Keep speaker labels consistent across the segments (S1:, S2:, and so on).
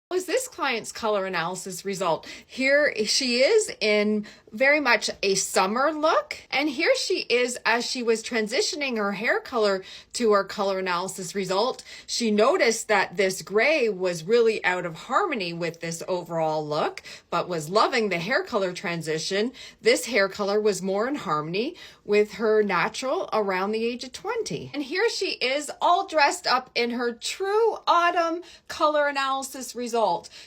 S1: Was this client's color analysis result? Here she is in very much a summer look, and here she is as she was transitioning her hair color to her color analysis result. She noticed that this gray was really out of harmony with this overall look, but was loving the hair color transition. This hair color was more in harmony with her natural around the age of 20. And here she is all dressed up in her true autumn color analysis result.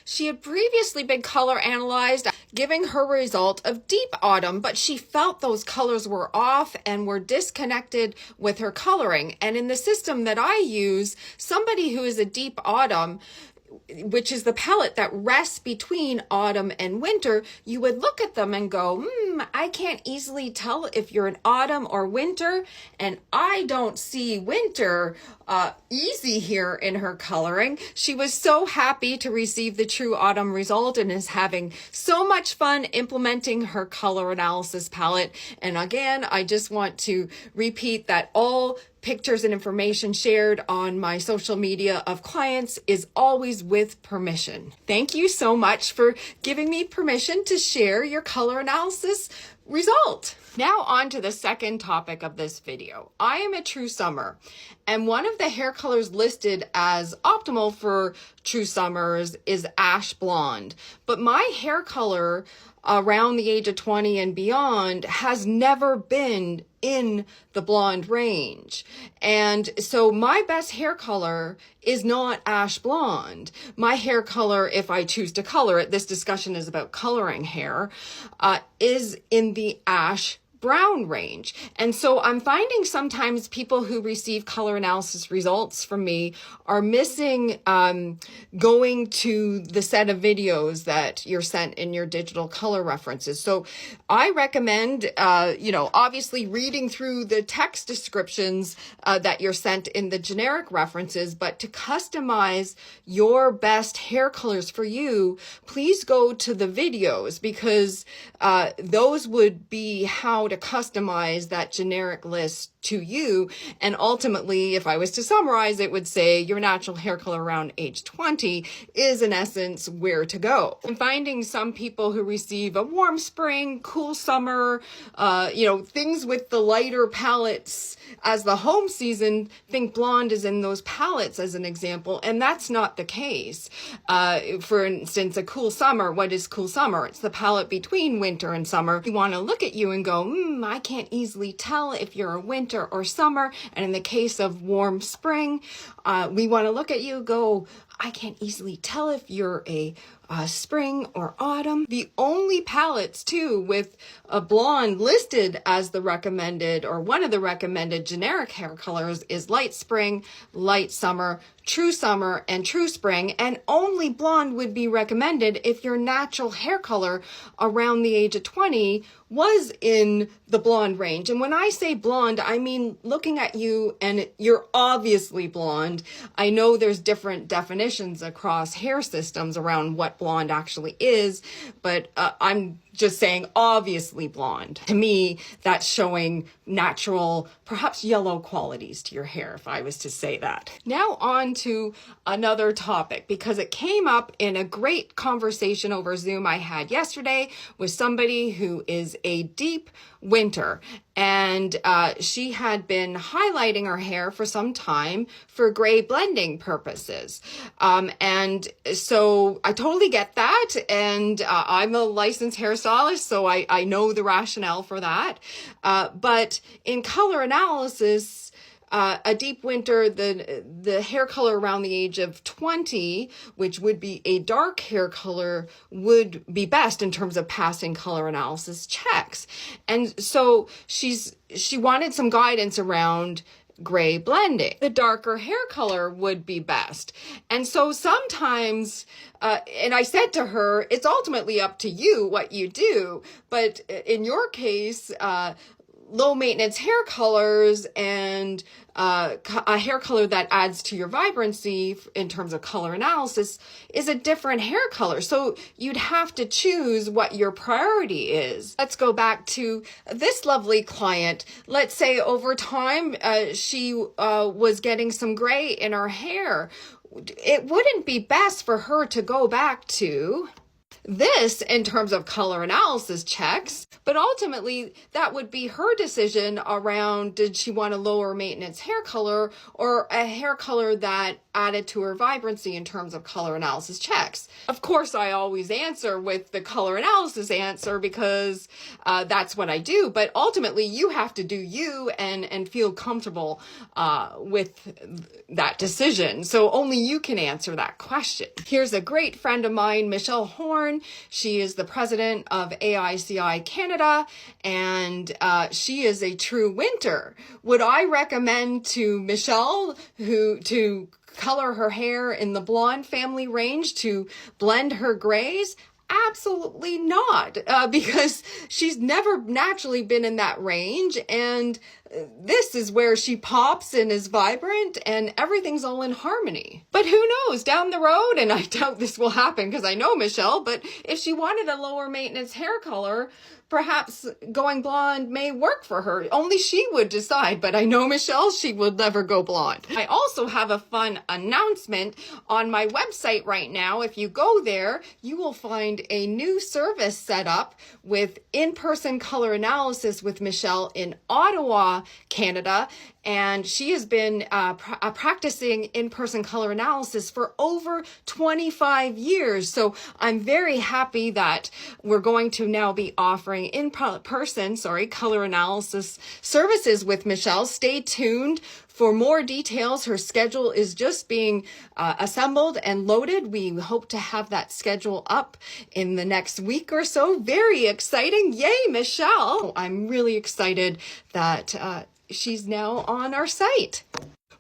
S1: She had previously been color analyzed, giving her result of deep autumn, but she felt those colors were off and were disconnected with her coloring. And in the system that I use, somebody who is a deep autumn, which is the palette that rests between autumn and winter, you would look at them and go, I can't easily tell if you're an autumn or winter, and I don't see winter easy here in her coloring. She was so happy to receive the true autumn result and is having so much fun implementing her color analysis palette. And again, I just want to repeat that all pictures and information shared on my social media of clients is always with permission. Thank you so much for giving me permission to share your color analysis result. Now on to the second topic of this video. I am a true summer, and one of the hair colors listed as optimal for true summers is ash blonde. But my hair color around the age of 20 and beyond has never been in the blonde range. And so my best hair color is not ash blonde. My hair color, if I choose to color it, this discussion is about coloring hair, is in the ash brown range. And so I'm finding sometimes people who receive color analysis results from me are missing going to the set of videos that you're sent in your digital color references. So I recommend, obviously reading through the text descriptions that you're sent in the generic references, but to customize your best hair colors for you, please go to the videos, because those would be how to customize that generic list to you. And ultimately, if I was to summarize, it would say your natural hair color around age 20 is in essence where to go. I'm finding some people who receive a warm spring, cool summer, things with the lighter palettes as the home season, think blonde is in those palettes as an example, and that's not the case. For instance, a cool summer, what is cool summer? It's the palette between winter and summer. We want to look at you and go, I can't easily tell if you're a winter or summer. And in the case of warm spring, we want to look at you, go, I can't easily tell if you're a spring or autumn. The only palettes too with a blonde listed as the recommended or one of the recommended generic hair colors is light spring, light summer, and true spring, and only blonde would be recommended if your natural hair color around the age of 20 was in the blonde range. And when I say blonde, I mean looking at you and you're obviously blonde. I know there's different definitions across hair systems around what blonde actually is, but I'm just saying obviously blonde. To me, that's showing natural, perhaps yellow qualities to your hair, if I was to say that. Now on to another topic, because it came up in a great conversation over Zoom I had yesterday with somebody who is a deep winter, and she had been highlighting her hair for some time for gray blending purposes. And so I totally get that, and I'm a licensed hairstylist, so I know the rationale for that. But in color analysis, a deep winter, the hair color around the age of 20, which would be a dark hair color, would be best in terms of passing color analysis checks. And so she wanted some guidance around gray blending. The darker hair color would be best. And so sometimes, and I said to her, it's ultimately up to you what you do. But in your case, low maintenance hair colors and a hair color that adds to your vibrancy in terms of color analysis is a different hair color. So you'd have to choose what your priority is. Let's go back to this lovely client. Let's say over time, she was getting some gray in her hair. it wouldn't be best for her to go back to this in terms of color analysis checks, but ultimately that would be her decision around, did she want a lower maintenance hair color or a hair color that added to her vibrancy in terms of color analysis checks. Of course, I always answer with the color analysis answer because that's what I do, but ultimately you have to do you and feel comfortable with that decision. So only you can answer that question. Here's a great friend of mine, Michelle Horn. She is the president of AICI Canada, and she is a true winter. Would I recommend to Michelle to color her hair in the blonde family range to blend her grays? Absolutely not, because she's never naturally been in that range, and this is where she pops and is vibrant and everything's all in harmony. But who knows, down the road, and I doubt this will happen because I know Michelle, but if she wanted a lower maintenance hair color, perhaps going blonde may work for her. Only she would decide, but I know Michelle, she will never go blonde. I also have a fun announcement on my website right now. If you go there, you will find a new service set up with in-person color analysis with Michelle in Ottawa, Canada. And she has been practicing in-person color analysis for over 25 years. So I'm very happy that we're going to now be offering in-person color analysis services with Michelle. Stay tuned for more details. Her schedule is just being assembled and loaded. We hope to have that schedule up in the next week or so. Very exciting. Yay, Michelle. I'm really excited that she's now on our site.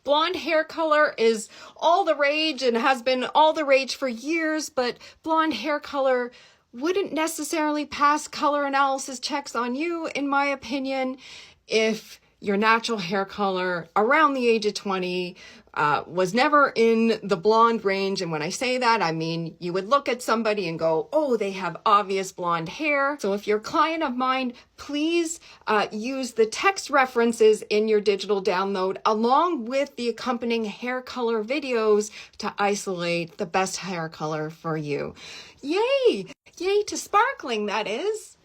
S1: Blonde hair color is all the rage and has been all the rage for years, but blonde hair color wouldn't necessarily pass color analysis checks on you, in my opinion, if your natural hair color around the age of 20 was never in the blonde range. And when I say that, I mean, you would look at somebody and go, oh, they have obvious blonde hair. So if you're a client of mine, please use the text references in your digital download along with the accompanying hair color videos to isolate the best hair color for you. Yay! Yay to sparkling, that is.